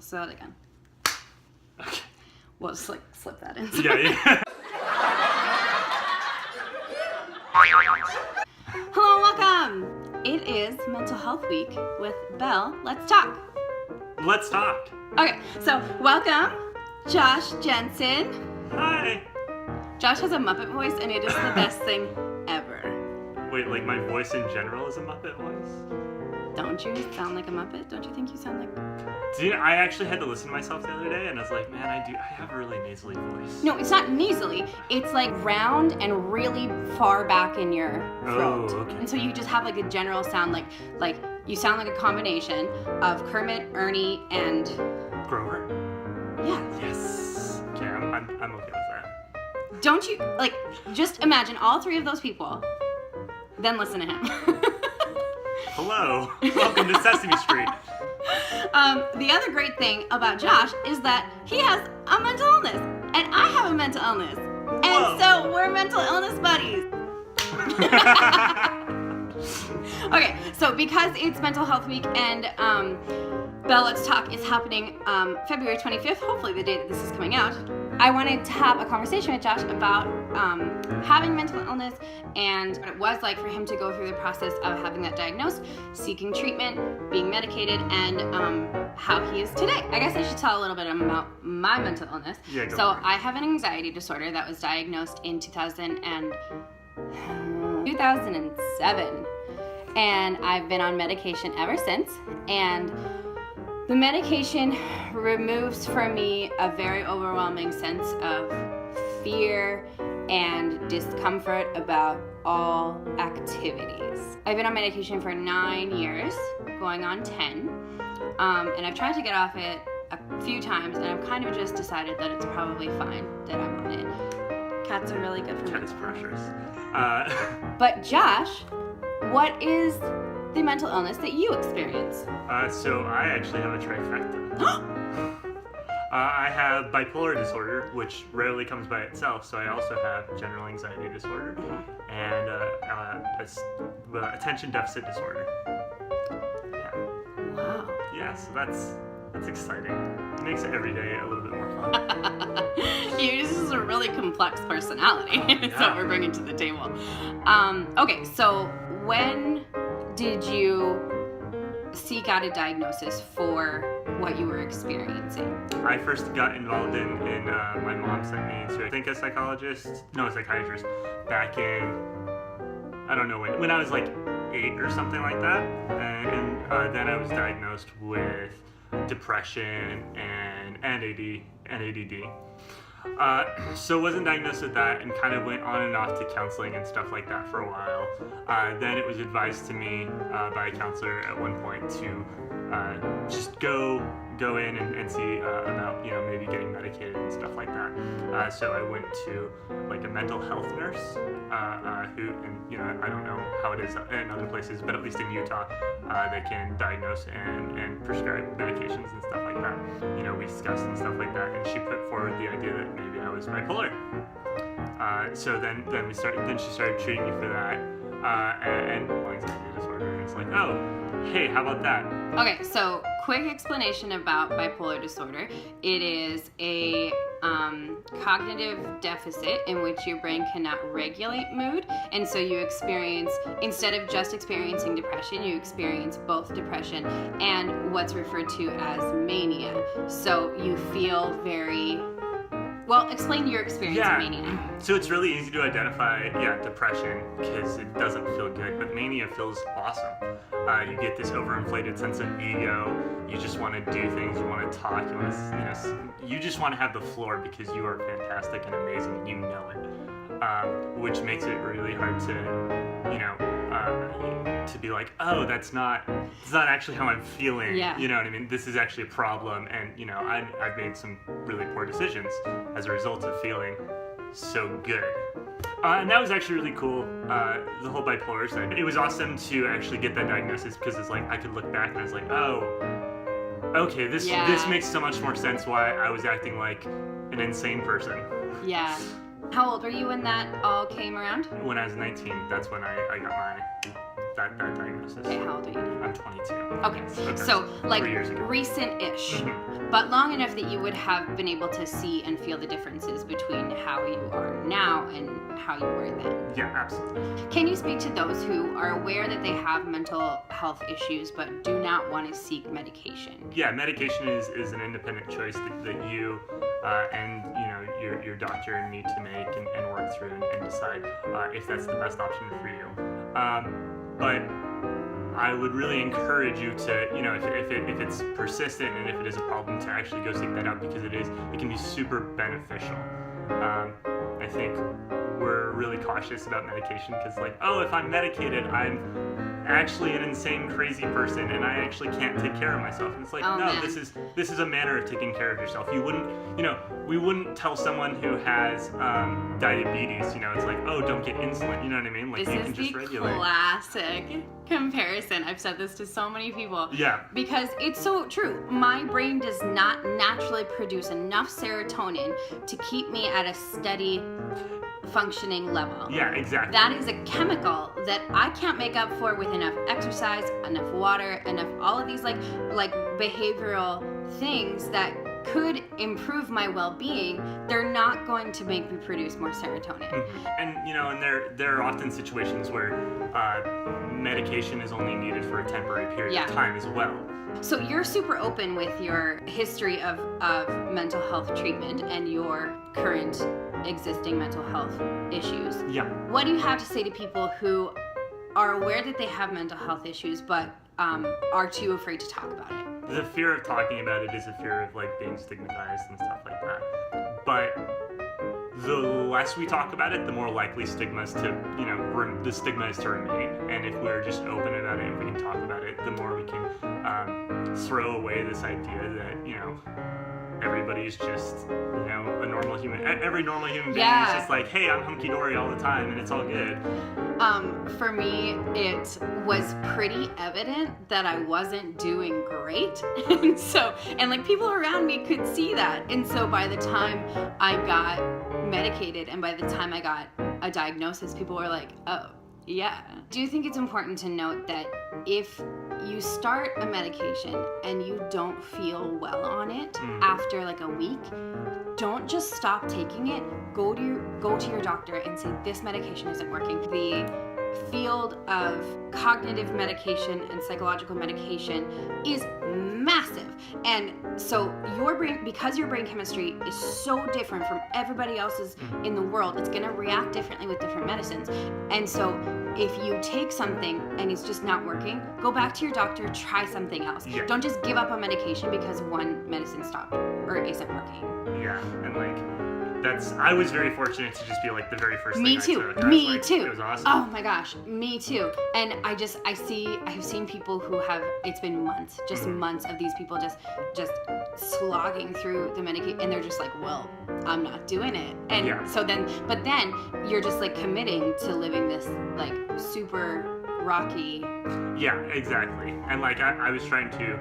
say that again. Okay. We'll just like slip that in. Yeah. Hello, welcome. It is Mental Health Week with Belle. Let's talk. Let's talk. Okay, so welcome, Josh Jensen. Hi. Josh has a Muppet voice, and it is the best thing ever. Wait, like my voice in general is a Muppet voice? Don't you sound like a Muppet? Don't you think you sound like... Dude, I actually had to listen to myself the other day, and I was like, man, I have a really nasally voice. No, it's not nasally. It's like round and really far back in your throat. Oh, okay. And so you just have like a general sound, like you sound like a combination of Kermit, Ernie, and... Grover? Yeah. Yes. Okay, I'm okay with that. Don't you, like, just imagine all three of those people, then listen to him. Hello. Welcome to Sesame Street. The other great thing about Josh is that he has a mental illness, and I have a mental illness. And Whoa. so we're mental illness buddies. Okay, so because it's Mental Health Week and Belle Let's Talk is happening February 25th, hopefully the day that this is coming out, I wanted to have a conversation with Josh about having mental illness and what it was like for him to go through the process of having that diagnosed, seeking treatment, being medicated, and how he is today. I guess I should tell a little bit about my mental illness. Yeah, go so for it. I have an anxiety disorder that was diagnosed in 2007. And I've been on medication ever since. And the medication removes from me a very overwhelming sense of fear and discomfort about all activities. I've been on medication for 9 years, going on 10. And I've tried to get off it a few times, and I've kind of just decided that it's probably fine that I'm on it. Cats are really good for Cat me. is precious. But Josh, what is the mental illness that you experience? So I actually have a trifecta. I have bipolar disorder, which rarely comes by itself, so I also have general anxiety disorder and attention deficit disorder. Yeah. Wow. Yeah, so that's exciting. It makes every day a little bit more fun. Yours is a really complex personality. That's Yeah. what we're bringing to the table. Okay, so when did you seek out a diagnosis for what you were experiencing? I first got involved in my mom sent me to, I think, a psychiatrist back in, I don't know when I was like 8 or something like that. And then I was diagnosed with depression and ADD. So wasn't diagnosed with that and kind of went on and off to counseling and stuff like that for a while. Then it was advised to me by a counselor at one point to just go in and see about, maybe getting medicated and stuff like that. So I went to like a mental health nurse who, and I don't know how it is in other places, but at least in Utah, they can diagnose and prescribe medications and stuff like that. We discussed and stuff like that, and she put forward the idea that maybe I was bipolar. So then she started treating me for that and anxiety disorder, and it's like, oh, hey, how about that? Okay, so quick explanation about bipolar disorder. It is a cognitive deficit in which your brain cannot regulate mood, and so you experience, instead of just experiencing depression, you experience both depression and what's referred to as mania. So you feel very... Well, explain your experience of mania. So it's really easy to identify, depression, because it doesn't feel good, but mania feels awesome. You get this overinflated sense of ego. You just want to do things. You want to talk. You just want to have the floor because you are fantastic and amazing, and you know it. Which makes it really hard to be like, oh, it's not actually how I'm feeling. Yeah. You know what I mean? This is actually a problem, and I've made some really poor decisions as a result of feeling so good. And that was actually really cool, the whole bipolar side. It was awesome to actually get that diagnosis because it's like I could look back and I was like, oh, okay, this makes so much more sense why I was acting like an insane person. Yeah. How old were you when that all came around? When I was 19, that's when I got that diagnosis. Okay, how old are you now? I'm 22. Okay, so like 3 years ago. recent-ish. but long enough that you would have been able to see and feel the differences between how you are now and how you were then. Yeah, absolutely. Can you speak to those who are aware that they have mental health issues but do not want to seek medication? Yeah, medication is an independent choice that you and your doctor need to make and work through and decide if that's the best option for you. But I would really encourage you to, if it's persistent and if it is a problem, to actually go seek that out, because it can be super beneficial. I think we're really cautious about medication because, like, oh, if I'm medicated, I'm actually an insane, crazy person, and I actually can't take care of myself. And it's like, no, this is a manner of taking care of yourself. You wouldn't, we wouldn't tell someone who has diabetes, it's like, oh, don't get insulin. You know what I mean? Like, this you can just regulate. This is the classic comparison. I've said this to so many people. Yeah. Because it's so true. My brain does not naturally produce enough serotonin to keep me at a steady functional level. Yeah, exactly. That is a chemical that I can't make up for with enough exercise, enough water, enough all of these like behavioral things that could improve my well-being. They're not going to make me produce more serotonin. Mm-hmm. And and there are often situations where medication is only needed for a temporary period of time as well. So you're super open with your history of mental health treatment and your current existing mental health issues. Yeah. What do you have to say to people who are aware that they have mental health issues but are too afraid to talk about it? The fear of talking about it is a fear of like being stigmatized and stuff like that. But the less we talk about it, the more likely the stigma is to remain. And if we're just open about it and we can talk about it, the more we can throw away this idea that, everybody's just, a normal human. Every normal human being is just like, hey, I'm hunky-dory all the time and it's all good. For me, it was pretty evident that I wasn't doing great. and like people around me could see that. And so by the time I got medicated and by the time I got a diagnosis, people were like, oh, yeah. Do you think it's important to note that if you start a medication and you don't feel well on it after like a week, don't just stop taking it. Go to your doctor and say, this medication isn't working. The field of cognitive medication and psychological medication is massive. And so because your brain chemistry is so different from everybody else's in the world, it's going to react differently with different medicines. And so if you take something and it's just not working, go back to your doctor, try something else. Yeah. Don't just give up on medication because one medicine stopped or isn't working. Yeah, and I was very fortunate to just be like the very first thing Me I too. took. Me too. It was awesome. Oh my gosh, me too. And I have seen people who have, it's been months, just months of these people just slogging through the medication, and they're just like, well, I'm not doing it. And but then you're just like committing to living this like super rocky. Yeah, exactly. And like I was trying to,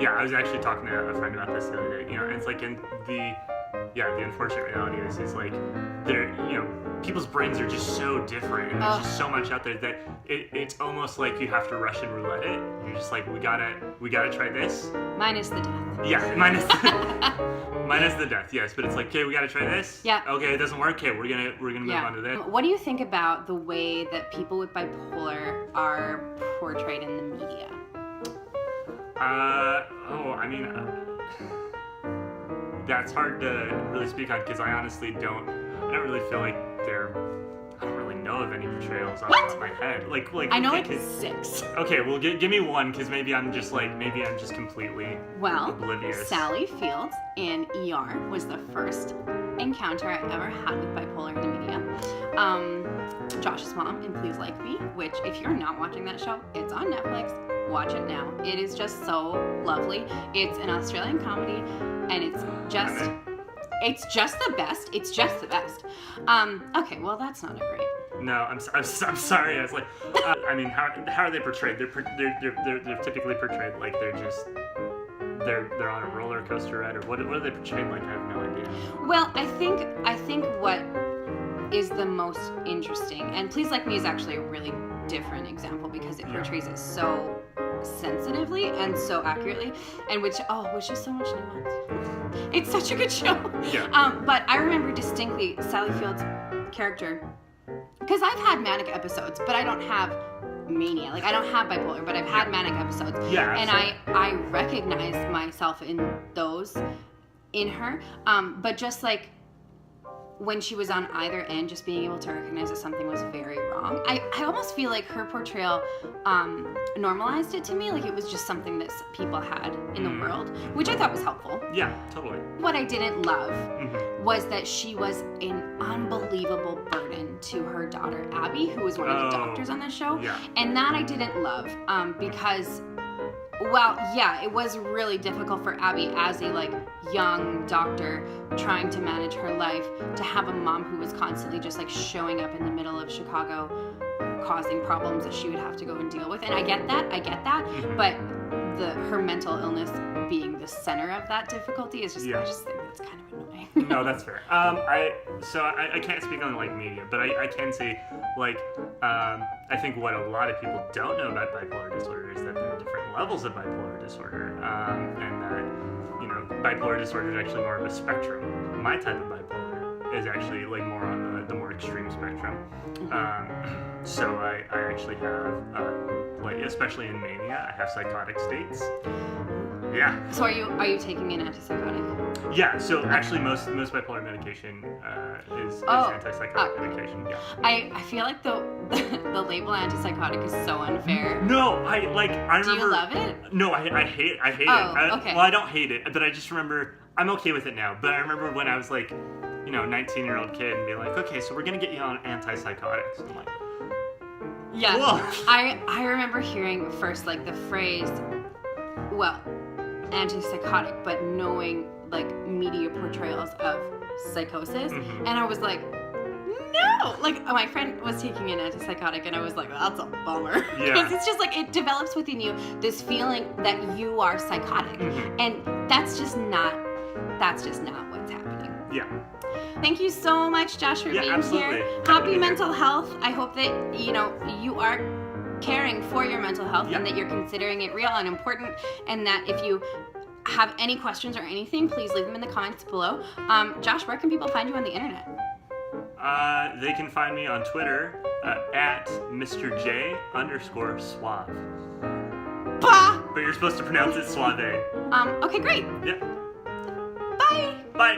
I was actually talking to a friend about this the other day, and it's like the unfortunate reality is like people's brains are just so different, and there's just so much out there that it's almost like you have to Russian roulette it. You're just like, we gotta try this. Minus the death. Yeah, minus the death. Yes, but it's like, okay, we gotta try this. Yeah. Okay, it doesn't work. Okay, we're gonna move on to this. What do you think about the way that people with bipolar are portrayed in the media? That's hard to really speak on because I honestly don't really feel like I don't really know of any portrayals off the top of my head. Like I know like 6. Okay, well give me one, because maybe I'm just completely oblivious. Sally Fields in ER was the first encounter I ever had with bipolar in the media. Josh's mom in Please Like Me, which if you're not watching that show, it's on Netflix. Watch it now. It is just so lovely. It's an Australian comedy, and it's just the best. It's just the best. Okay, well that's not a great. No, I'm sorry. I was like, how are they portrayed? They're typically portrayed like they're on a roller coaster ride, or what are they portrayed like? I have no idea. Well, I think what is the most interesting, and Please Like Me is actually a really different example because it portrays it so sensitively and so accurately, and which is so much nuance. It's such a good show. Yeah. But I remember distinctly Sally Field's character, because I've had manic episodes, but I don't have mania. Like, I don't have bipolar, but I've had manic episodes. Yeah. And I recognize myself in those, in her. But just like when she was on either end, just being able to recognize that something was very wrong. I almost feel like her portrayal normalized it to me, like it was just something that people had in the world, which I thought was helpful. Yeah, totally. What I didn't love was that she was an unbelievable burden to her daughter Abby, who was one of the doctors on the show. Yeah. And that I didn't love because, well, yeah, it was really difficult for Abby as a like young doctor trying to manage her life, to have a mom who was constantly just like showing up in the middle of Chicago causing problems that she would have to go and deal with. And I get that, but her mental illness being the center of that difficulty is just, I just think that's kind of annoying. No, that's fair. I can't speak on like media, but I can say like I think what a lot of people don't know about bipolar disorder is that there are different levels of bipolar disorder, and that bipolar disorder is actually more of a spectrum. My type of bipolar is actually like more on the more extreme spectrum. So I actually have like, especially in mania, I have psychotic states. Yeah. So are you taking an antipsychotic? Yeah. So actually, most bipolar medication is antipsychotic medication. Yeah. I feel like the label antipsychotic is so unfair. No, I remember. Do you love it? No, I hate it. Okay. Well, I don't hate it, but I just remember I'm okay with it now. But I remember when I was like, 19-year-old kid and be like, okay, so we're gonna get you on antipsychotics. I'm like, yeah. Whoa. I remember hearing first like the phrase, well, antipsychotic, but knowing like media portrayals of psychosis, and I was like, no! Like, my friend was taking an antipsychotic, and I was like, that's a bummer. Because it's just like, it develops within you this feeling that you are psychotic, and that's just not what's happening. Yeah. Thank you so much, Josh, for being absolutely. here. Happy mental health. I hope that you are caring for your mental health and that you're considering it real and important, and that if you have any questions or anything, please leave them in the comments below. Josh, where can people find you on the internet? They can find me on Twitter at MrJ_Suave. Bah! But you're supposed to pronounce it Suave. Okay, great. Yeah. Bye! Bye.